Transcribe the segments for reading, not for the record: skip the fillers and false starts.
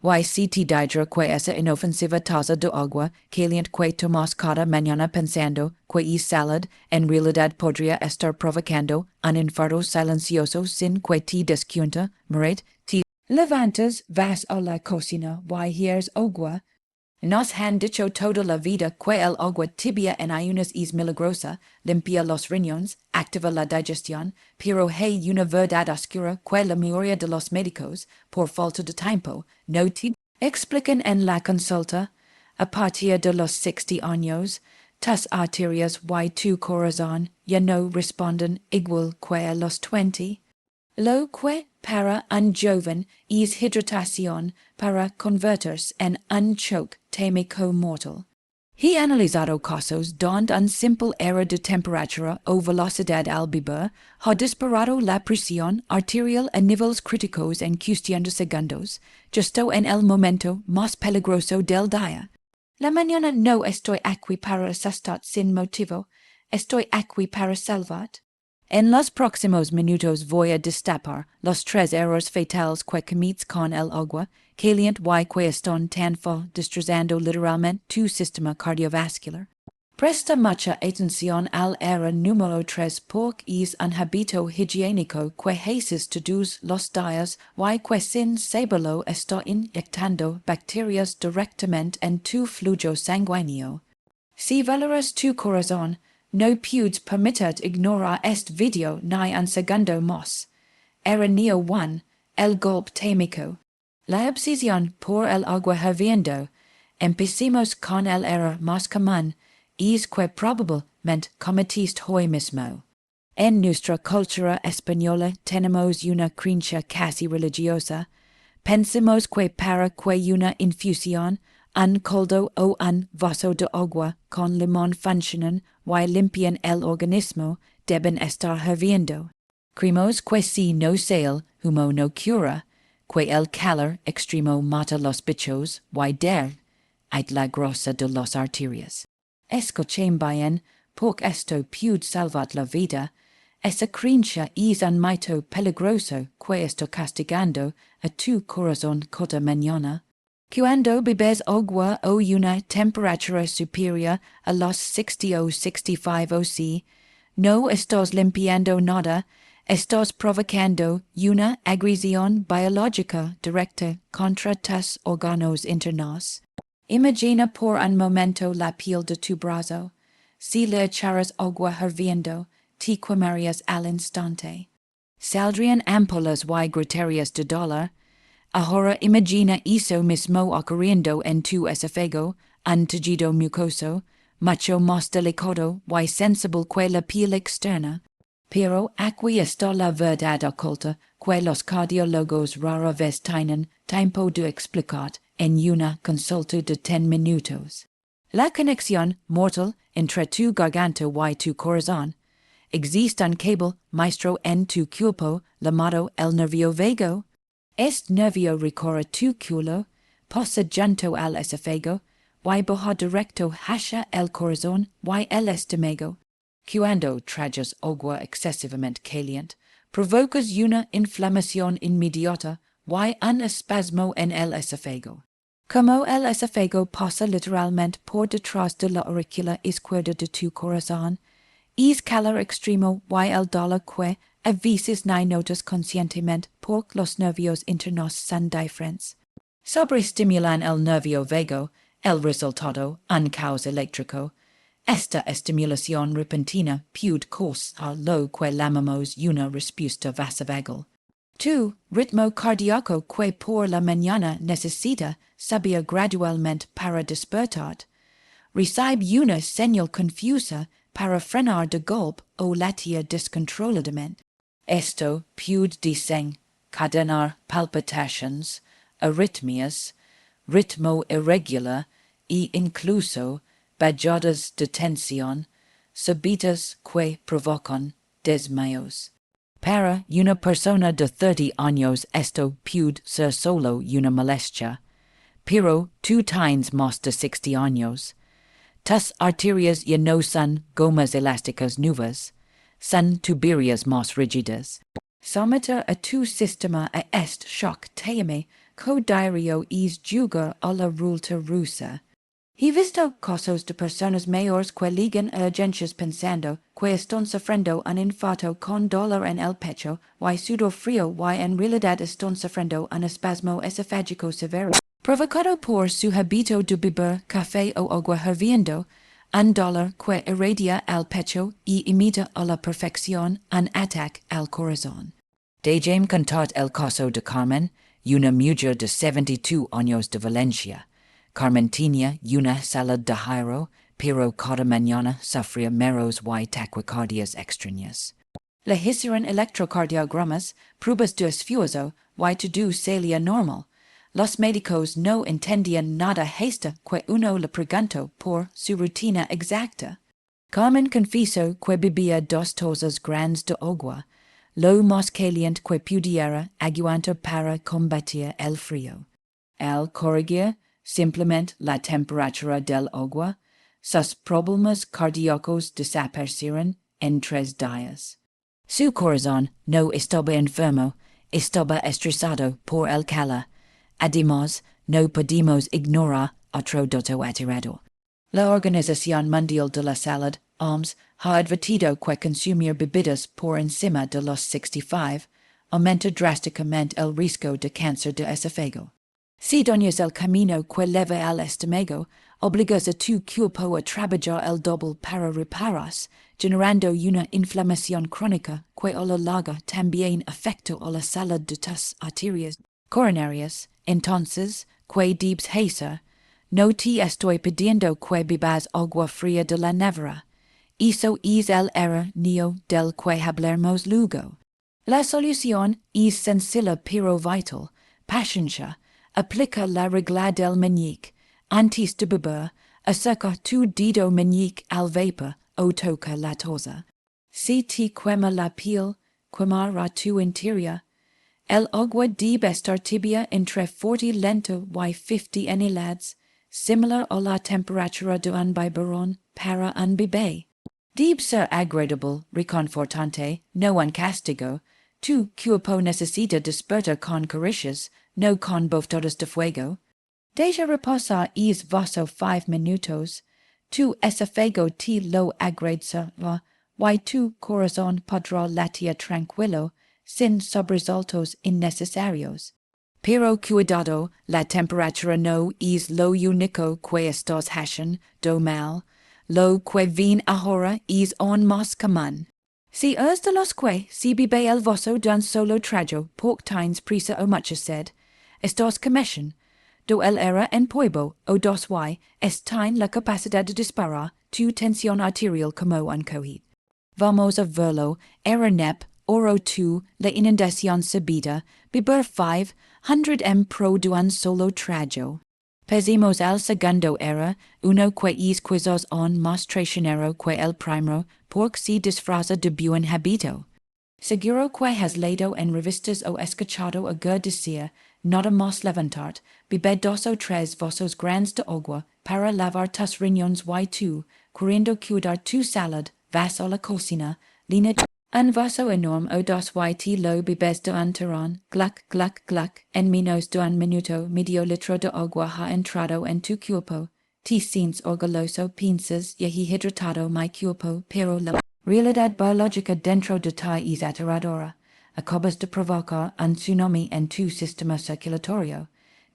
y CT didra que esa inofensiva taza de agua caliente que tomas cada mañana pensando que es salud en realidad podría estar provocando un infarto silencioso sin que te des cuenta, Marit, te levantas, vas a la cocina, y hieres agua. Nos han dicho toda la vida que el agua tibia en ayunas es milagrosa, limpia los riñones, activa la digestión, pero hay una verdad oscura que la mayoría de los médicos, por falta de tiempo, no te explican en la consulta. A partir de los 60 años, tus arterias y tu corazón ya no responden igual que a los 20. Lo que para un joven es hidratación para convertirse en un choque químico mortal. He analizado casos donde un simple error de temperatura o velocidad al beber ha disparado la presión arterial a niveles críticos en cuestión de segundos, justo en el momento más peligroso del día. La mañana no estoy aquí para asustar sin motivo, estoy aquí para salvar. En los próximos minutos voy a destapar los 3 errores fatales que cometes con el agua caliente y que están tan destrozando literalmente tu sistema cardiovascular. Presta mucha atención al error número 3 porque es un hábito higiénico que haces todos los días y que sin saberlo está inyectando bacterias directamente en tu flujo sanguíneo. Si valoras tu corazón, no puedes permitir ignorar este video ni un segundo más. Error número 1. El golpe químico. La obsesión por el agua hirviendo. Empecemos con el error más común, es que probablemente cometiste hoy mismo. En nuestra cultura española tenemos una creencia casi religiosa. Pensamos que para que una infusión, un caldo o un vaso de agua con limón funcionen y limpian el organismo, deben estar hirviendo. Creemos que si no sale, humo no cura, que el calor extremo mata los bichos y hay la grasa de las arterias. Escuchen bien, porque esto puede salvar la vida. Esa creencia es un mito peligroso que está castigando a tu corazón cada mañana. Cuando bebes agua a una temperatura superior a los 60 o 65 C, no estás limpiando nada, estás provocando una agresión biológica directa contra tus órganos internos. Imagina por un momento la piel de tu brazo. Si le echaras agua hirviendo, te quemarías al instante. Saldrían ámpulas y gritarías de dolor. Ahora imagina eso mismo ocurriendo en tu esófago, un tejido mucoso, mucho más delicado y sensible que la piel externa. Pero aquí está la verdad oculta que los cardiólogos rara vez tienen tiempo de explicar en una consulta de 10 minutos. La conexión mortal entre tu garganta y tu corazón. Existe un cable maestro en tu cuerpo llamado el nervio vago. Este nervio recorre tu culo, pasa junto al esófago, y baja directo hacia el corazón y el estómago. Cuando tragas agua excesivamente caliente, provocas una inflamación inmediata y un espasmo en el esófago. Como el esófago pasa literalmente por detrás de la aurícula izquierda de tu corazón, es calor extremo y el dolor que a veces no notas conscientemente porque los nervios internos son diferentes. Sobreestimulan el nervio vago, el resultado, un caos eléctrico. Esta estimulación repentina puede causar lo que llamamos una respuesta vasovagal. Tu ritmo cardíaco que por la mañana necesita subir gradualmente para despertar. Recibe una señal confusa para frenar de golpe o latir descontroladamente. Esto puede desencadenar palpitaciones, arritmias, ritmo irregular e incluso bajadas de tensión súbitas que provocan desmayos. Para una persona de 30 años esto puede ser solo una molestia, pero tú tienes más de 60 años. Tus arterias ya no son gomas elásticas nuevas, son tuberías más rígidas. Someter a tu sistema a este shock téame co diario is juga alla rulta rusa. He visto casos de personas mayores que ligan urgencias pensando que están sufriendo un infarto con dolor en el pecho, y sudor frío y en realidad están sufriendo un espasmo esofágico severo, provocado por su hábito de beber café o agua hirviendo, un dolor que irradia al pecho y imita a la perfección un ataque al corazón. Déjame contar el caso de Carmen, una mujer de 72 años de Valencia. Carmen tenía una salud de giro, pero cada mañana sufría meros y taquicardias extrañas. Le hicieron electrocardiogramas, pruebas de esfuerzo, y todo salía normal. Los médicos no entendían nada hasta que uno le preguntó por su rutina exacta. Carmen confesó que bebía 2 tazas grandes de agua, lo más caliente que pudiera aguantar para combatir el frío. Al corregir simplemente la temperatura del agua, sus problemas cardíacos desaparecieron en 3 días. Su corazón no estaba enfermo, estaba estresado por el calor. Además, no podemos ignorar otro dato aterrador. La Organización Mundial de la Salud, OMS, ha advertido que consumir bebidas por encima de los 65 aumenta drásticamente el riesgo de cáncer de esófago. Si dañas el camino que lleva al estómago, obligas a tu cuerpo a trabajar el doble para reparas, generando una inflamación crónica que a la larga también afecta a la salud de tus arterias coronarias. Entonces, ¿qué debes hacer? No te estoy pidiendo que bebas agua fría de la nevera. Eso es el error del que hablaremos luego. La solución es sencilla pero vital. Paciencia. Aplica la regla del meñique. Antes de beber, acerca tu dedo meñique al vapor o toca la taza. Si te quema la piel, quemará tu interior. El agua debe estar tibia entre 40 lento y 50 enheladas, similar a la temperatura de un biberón para un bebé. Debe ser agradable, reconfortante, no un castigo. Tu cuerpo necesita despertar con caricias, no con bofetadas de fuego. Deja reposar es vaso 5 minutos. Tu esófago te lo agradecerá, y tu corazón podrá latir tranquilo, sin sobresaltos innecesarios. Pero cuidado, la temperatura no es lo único que estás haciendo mal. Lo que viene ahora es aún más común. Si es de los que si bebe el vaso d'un solo trago, porque tienes prisa o mucha sed, estás commission, do el era en polvo o dos y tiene la capacidad de disparar tu tensión arterial como un cohete. Vamos a verlo, era nep, oro tu, la inundación subida, beber 500 pro de un solo trago. Pesemos al segundo era, uno que es quizás aún más traicionero que el primero, porque se disfraza de buen hábito. Seguro que has leído en revistas o escuchado a decir, nada más levantar, bebe 2 o 3 vasos grandes de agua para lavar tus riñones y tú, queriendo cuidar tu salud, vas a la cocina, lina un vaso enorme o 2 y te lo bebes de un tirón, gluck, gluck, gluck, en menos de un minuto medio litro de agua ha entrado en tu cuerpo. Te sientes orgulloso, piensas, ya he hidratado mi cuerpo, pero la realidad biológica dentro de ti es aterradora. Acabas de provocar un tsunami en tu sistema circulatorio.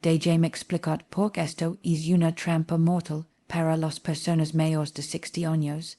Déjame explicar por qué esto es una trampa mortal para las personas mayores de 60 años.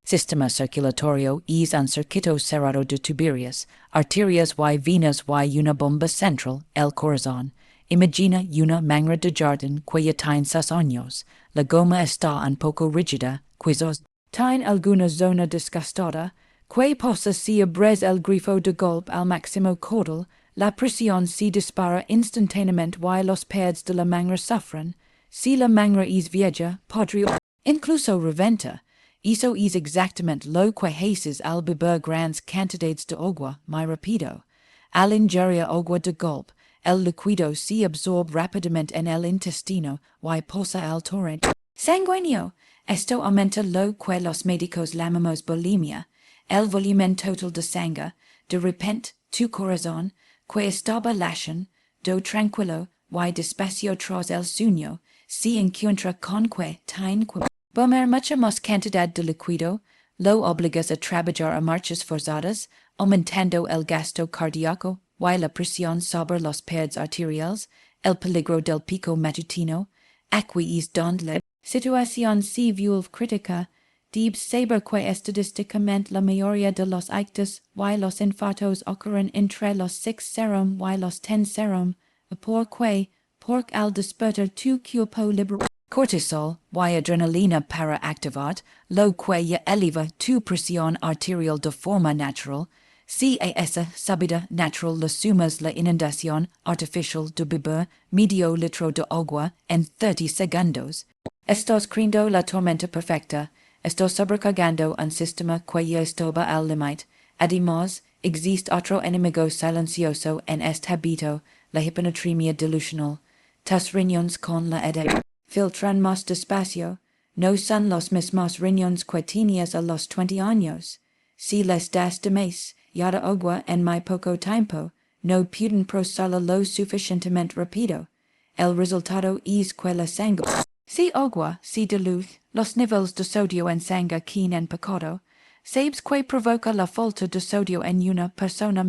Sistema circulatorio es un circuito cerrado de tuberías, arterias y venas y una bomba central, el corazón. Imagina una mangra de jardín que ya tiene 6 años. La goma está un poco rígida, quizás tiene alguna zona desgastada, que pasa si abres el grifo de golpe al máximo caudal, la presión se dispara instantáneamente y los pads de la mangra sufren. Si la mangra es vieja, podría incluso reventar. Eso es exactamente lo que haces al beber grandes cantidades de agua, muy rápido. Al ingerir agua de golpe, el líquido se absorbe rápidamente en el intestino y pasa al torrente sanguíneo. Esto aumenta lo que los médicos llamamos bulimia, el volumen total de sangre. De repente, tu corazón, que estaba latiendo, do tranquillo, y despacio tras el sueño, si encuentra conque tineque. Bomer mucha más cantidad de líquido, lo obligas a trabajar a marchas forzadas, aumentando el gasto cardíaco, y la presión sobre los pads arteriales, el peligro del pico matutino, aquies donde situación si vulve critica, dib saber que estadísticamente la mayoría de los ictus y los infartos ocurren entre los 6 serum y los 10 serum, porque al despertar tu cuerpo libera cortisol y adrenalina para activar, lo que ya eleva tu presión arterial de forma natural. Si a esa subida natural le sumas la inundación artificial de beber medio litro de agua en 30 segundos, estás creando la tormenta perfecta. Estás sobrecargando un sistema que ya estaba al límite. Además, existe otro enemigo silencioso en este hábito, la hiponatremia delusional. Tus riñones con la edad filtran más despacio. No son los mismos riñones que tenías a los 20 años. Si les das de más yada agua en muy poco tiempo, no pueden procesarlo lo suficientemente rápido. El resultado es que la sangre si agua se diluye, los niveles de sodio en sangre caen en picado. Sabes que provoca la falta de sodio en una persona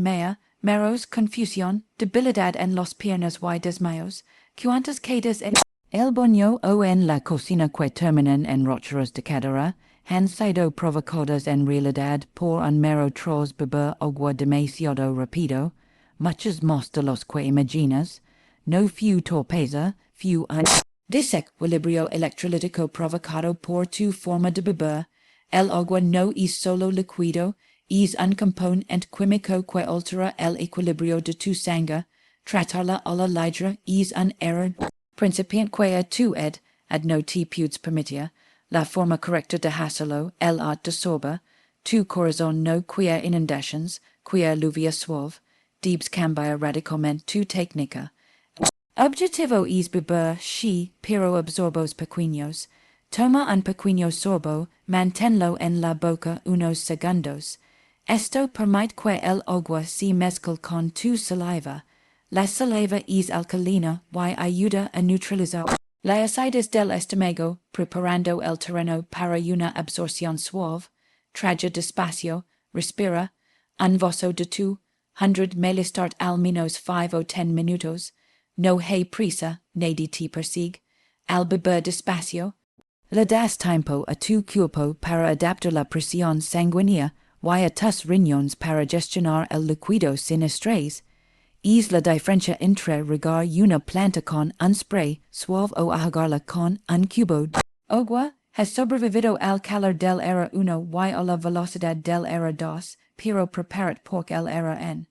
meros confusión, debilidad en las piernas y desmayos. ¿Cuántas quedas en el baño o en la cocina que terminan en roturas de cadera han sido provocadas en realidad por un mero tras beber agua demasiado rápido? Muchas más de los que imaginas. No fue torpeza, fue un desequilibrio electrolítico provocado por tu forma de beber. El agua no es solo líquido, es un componente químico que altera el equilibrio de tu sangre. Tratarla a la ligera es un error principiante que tu ad no te puedes permitir. La forma correcta de hacerlo, el art de sorber. Tu corazón no quiere inundations, quiere lluvia suave. Debes cambiar radicalmente tu técnica. Objetivo es beber pero absorbos pequeños. Toma un pequeño sorbo, manténlo en la boca unos segundos. Esto permite que el agua se mezcle con tu saliva. La saliva es alcalina y ayuda a neutralizar la acidez del estómago, preparando el terreno para una absorción suave. Traga despacio, respira. Un vaso de tu 100 ml al menos 5 o 10 minutos. No hay prisa, nadie te persigue. Al beber despacio, le das tiempo a tu cuerpo para adaptar la presión sanguínea y a tus riñones para gestionar el líquido sin estrés. Es la diferencia entre regar una planta con un spray suave o agarrarla con un cubo de agua. Has sobrevivido al calor del era 1 y a la velocidad del era 2, pero preparat porque el era n.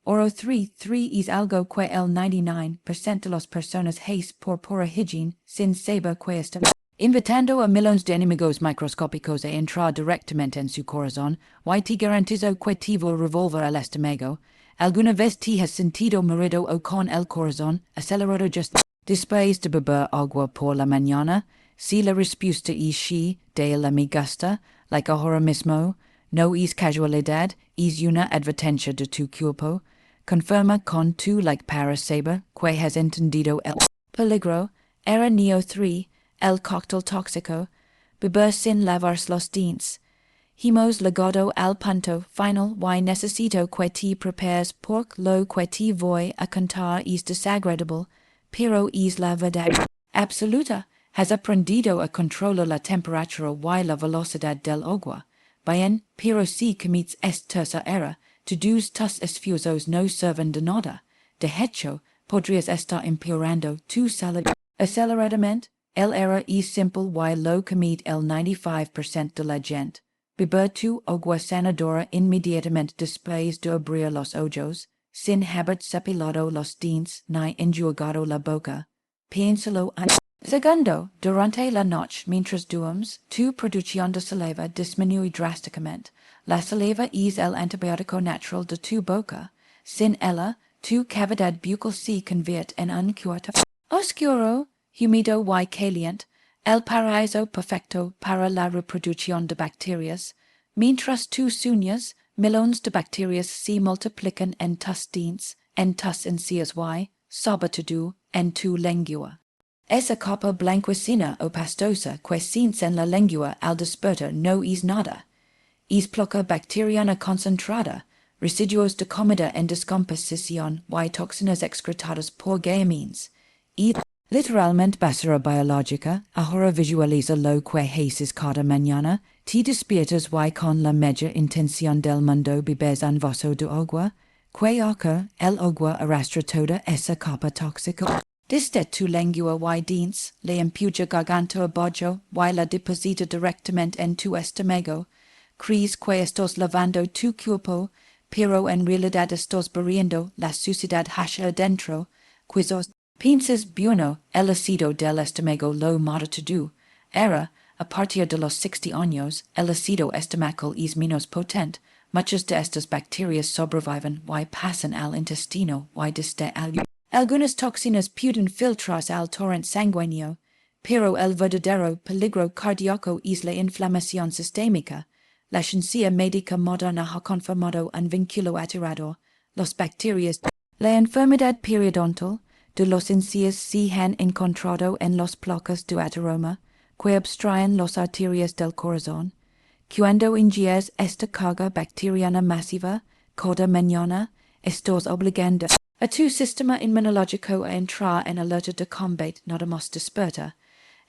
Oro 3 es algo que el 99% de las personas hace por pura higiene, sin saber que está invitando a millones de enemigos microscópicos a entrar directamente en su corazón. Y te garantizo que te va a revolver el estómago. ¿Alguna vez te has sentido marido o con el corazón acelerado just después de beber agua por la mañana? Si la respuesta es sí, de la me gusta, like ahora mismo, no es casualidad, es una advertencia de tu cuerpo. Confirma con tu like para saber que has entendido el peligro. Era neo 3, el cóctel tóxico, beber sin lavarse los dientes. Hemos llegado al punto final y necesito que te prepares porque lo que te voy a contar es desagradable, pero es la verdad absoluta. Has aprendido a controlar la temperatura y la velocidad del agua. Bien, pero si cometes esta error, tus esfuerzos no sirven de nada. De hecho, podrías estar empeorando tu salud aceleradamente. El error es simple y lo comete el 95% de la gente. Beber tu agua sanadora inmediatamente después de abrir los ojos, sin haber cepillado los dientes ni enjuagado la boca. Piénsalo un segundo. Durante la noche, mientras duermes, tu producción de saliva disminuye drásticamente. La saliva es el antibiótico natural de tu boca. Sin ella, tu cavidad bucal se convierte en un cuarto oscuro, húmedo y caliente, el paraíso perfecto para la reproducción de bacterias. Mientras tus uñas, millones de bacterias se multiplican en tus dientes, en tus encías y, sabatudu, en tu lengua. Esa capa blanquecina o pastosa que sin en la lengua al despertar no es nada. Es placa bacteriana concentrada, residuos de comida en descomposición y toxinas excretadas por gamines. Y literalmente basura biológica, ahora visualiza lo que haces cada mañana, te despiertas y con la media intención del mundo bebes un vaso de agua, que acá el agua arrastra toda esa capa tóxica. Desde tu lengua y dins, le empuja garganta abajo y la deposita directamente en tu estómago. Crees que estás lavando tu cuerpo, pero en realidad estás barriendo la suciedad hacia adentro. Quizás piensas bueno, el ácido del estómago lo mata todo. Era, a partir de los 60 años, el ácido estomacal es menos potente. Muchas de estas bacterias sobreviven y pasan al intestino y desde al. Algunas toxinas pueden filtrarse al torrente sanguíneo, pero el verdadero peligro cardíaco es la inflamación sistémica. La ciencia médica moderna ha confirmado un vínculo aterrador. Las bacterias. La enfermedad periodontal de los encías se han encontrado en las placas de ateroma que obstruyen las arterias del corazón. Cuando ingieres esta carga bacteriana masiva, cada mañana, estás obligando a tu sistema inmunológico a entrar en alerta de combate nada más desperta.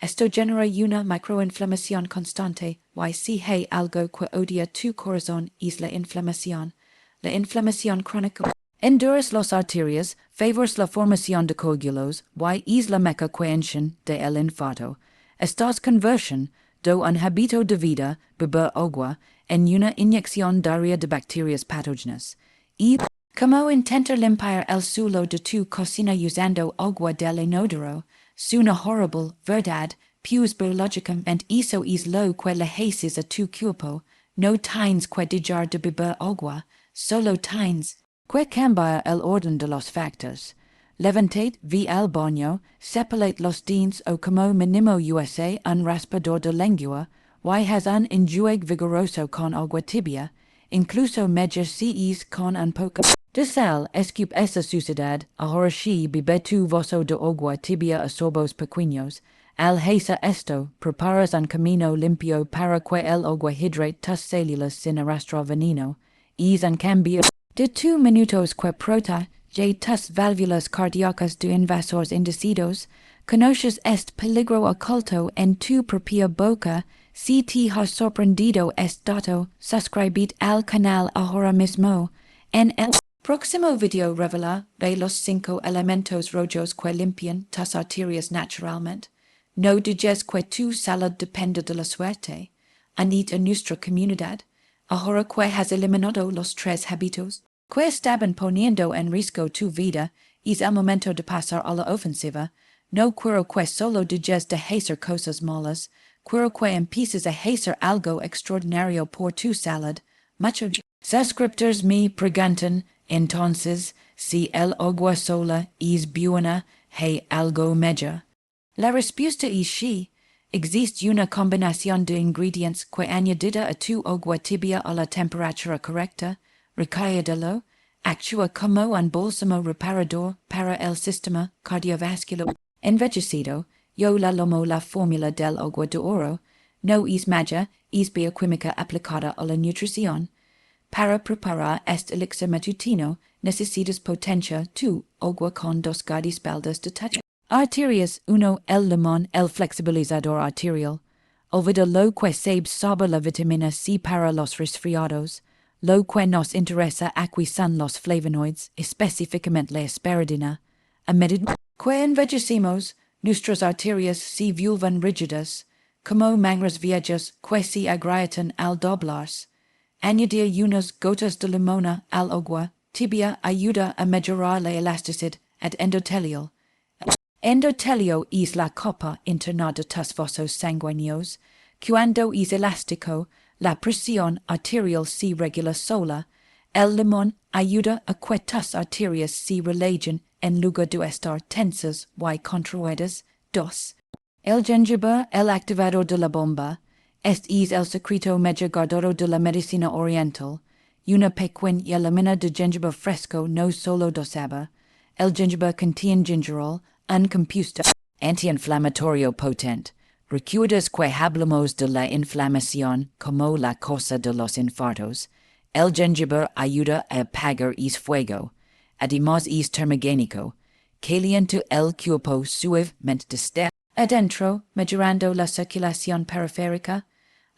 Esto genera una microinflamación constante y si hay algo que odia tu corazón es la inflamación. La inflamación crónica enduras las arterias, favors la formación de coágulos y es la meca que enciende de el infarto. Estas conversión de un hábito de vida, beber agua, en una inyección diaria de bacterias patógenas. Y como intentar limpiar el suelo de tu cocina usando agua del inodoro, suena horrible, verdad, pues biológicamente eso es lo que le haces a tu cuerpo, no tienes que dejar de beber agua, solo tienes que cambiar el orden de los factores. Levantate, ve al baño, cepillate los dientes o como mínimo usa un raspador de lengua, y haz un enjuague vigoroso con agua tibia, incluso media si es con un poco de sal, escup esa suciedad, ahora sí bebe tu vaso de agua tibia a sorbos pequeños. Al hacer esto, preparas un camino limpio para que el agua hidrate tus células sin arrastrar veneno. Es un cambio de tu minutos que protege tus válvulas cardíacas de invasores indecisos. Conoces este peligro oculto en tu propia boca. Si te has sorprendido este dato, suscribid al canal ahora mismo. En el próximo video revelaré los 5 elementos rojos que limpian tus arterias naturalmente. No digas que tu salud depende de la suerte. Unid a nuestra comunidad. Ahora que has eliminado los 3 hábitos que estaban poniendo en riesgo tu vida, es el momento de pasar a la ofensiva. No quiero que solo digas de hacer cosas malas. Quiero que empieces a hacer algo extraordinario por tu salud. Muchos suscriptores me preguntan, entonces, si el agua sola es buena, hay algo mejor. La respuesta es sí. Existe una combinación de ingredientes que añadida a tu agua tibia a la temperatura correcta, recállalo, actúa como un bálsamo reparador para el sistema cardiovascular. Envejecido, yo la llamo la fórmula del agua de oro. No es magia, es bioquímica aplicada a la nutrición. Para preparar este elixir matutino, necesitas potencia tu agua con 2 guardaespaldas de touch. Arterias 1. El limón, el flexibilizador arterial. Olvida lo que sabe la vitamina C para los resfriados. Lo que nos interesa aquí son los flavonoides, específicamente la asparadina. A medida que envejecemos, nuestras arterias se vuelven rígidas, como mangas viejas que se agrietan al doblarse. Añadir unas gotas de limona al agua tibia ayuda a mejorar la elasticidad endotelial. Endotelio es la capa interna de tus vasos sanguíneos. Cuando es elástico, la presión arterial se regula sola. El limón ayuda a que tus arterias se relajen en lugar de estar tensas y contraídas. 2. El jengibre, el activador de la bomba. Este es el secreto mejor guardado de la medicina oriental. Una pequeña lámina de jengibre fresco no solo dosaba. el gingebre contiene gingerol, un compuesto anti-inflamatorio potent. Recuerdas que hablamos de la inflamación como la causa de los infartos. El jengibre ayuda a apagar el fuego. Además es termogénico. Caliente el cuerpo suavemente desde adentro, mejorando la circulación periférica.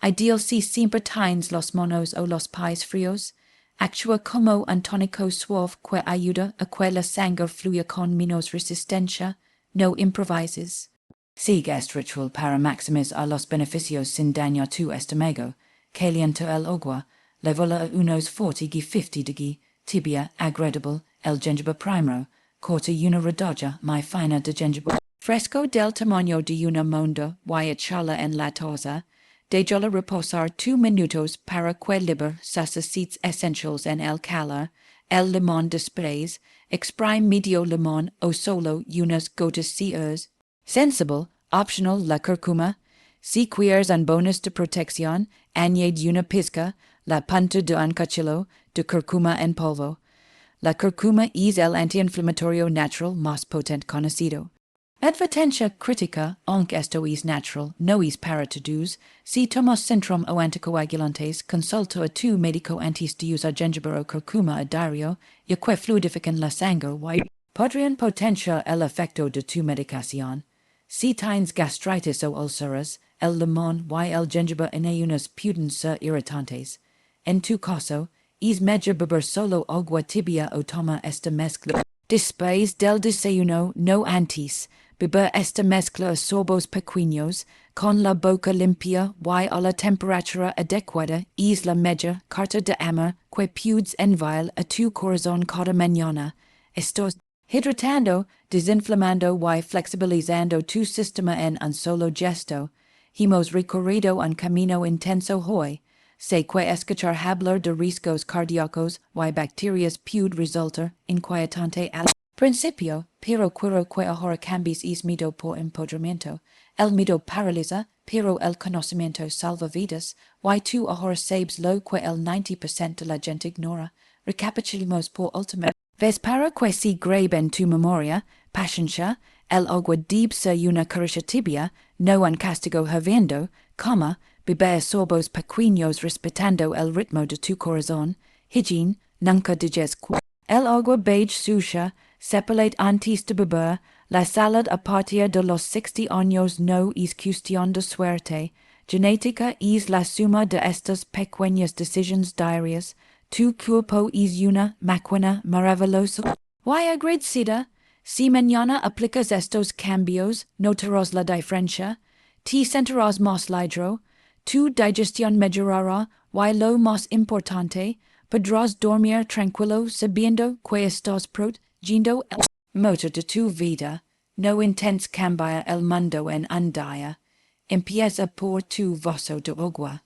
Ideal si siempre tienes los monos o los pies fríos. Actúa como un tónico suave que ayuda a que la sangre fluya con menos resistencia. No improvises. Sigue este ritual para maximizar los beneficios sin dañar tu estómago. Caliente el agua. Levola a unos 40-50 degrees. Tibia, agradable, el jengibre primero. Corta una rodaja muy fina de jengibre. Fresco del tamaño de una monda, y echarla en la taza. Déjala reposar 2 minutos para que libre sus aceites essentials en el calor. El limón después. Exprime medio limón o solo unas gotas cias. Sensible, optional la curcuma. Si quieres un bonus de protección, añade una pizca, la punta de un cuchillo, de curcuma en polvo. La curcuma es el antiinflamatorio natural más potente conocido. Advertencia crítica, aunque esto es natural, no es para todos. Si tomas síndrome o anticoagulantes, consulta a tu médico antes de usar jengibre o curcuma a diario, ya que fluidifican la sangre y podrían potenciar el efecto de tu medicación. Si tienes gastritis o úlceras, el limón y el jengibre en ayunas pueden ser irritantes. En tu caso, es mejor beber solo agua tibia o toma esta mezcla. Después del desayuno, no antes. Beber esta mezcla a sorbos pequeños, con la boca limpia y a la temperatura adecuada, es la mejor carta de amor que puedes enviar a tu corazón cada mañana. Estás hidratando, desinflamando y flexibilizando tu sistema en un solo gesto. Hemos recorrido un camino intenso hoy. Sé que escuchar hablar de riesgos cardíacos y bacterias puede resultar inquietante al principio, pero quiero que ahora cambies es miedo por empoderamiento. El miedo paraliza, pero el conocimiento salva vidas. Y tú ahora sabes lo que el 90% de la gente ignora. Recapitulemos por última vez para que se grabe en tu memoria. Paciencia, el agua debe ser una caricia tibia, no un castigo hirviendo, beber sorbos pequeños respetando el ritmo de tu corazón. Higiene, nunca dejes el agua beige sucia, sepelate antes de beber. La salud a partir de los 60 años no es cuestión de suerte. Genética es la suma de estas pequeñas decisiones diarias. Tu cuerpo es una máquina maravillosa. Y agradecida. Si mañana aplicas estos cambios, notarás la diferencia. Te sentirás más ligero. Tu digestión mejorará y lo más importante, podrás dormir tranquilo sabiendo que estás protegiendo el motor de tu vida. No intentes cambiar el mundo en un día. Empieza por tu vaso de agua.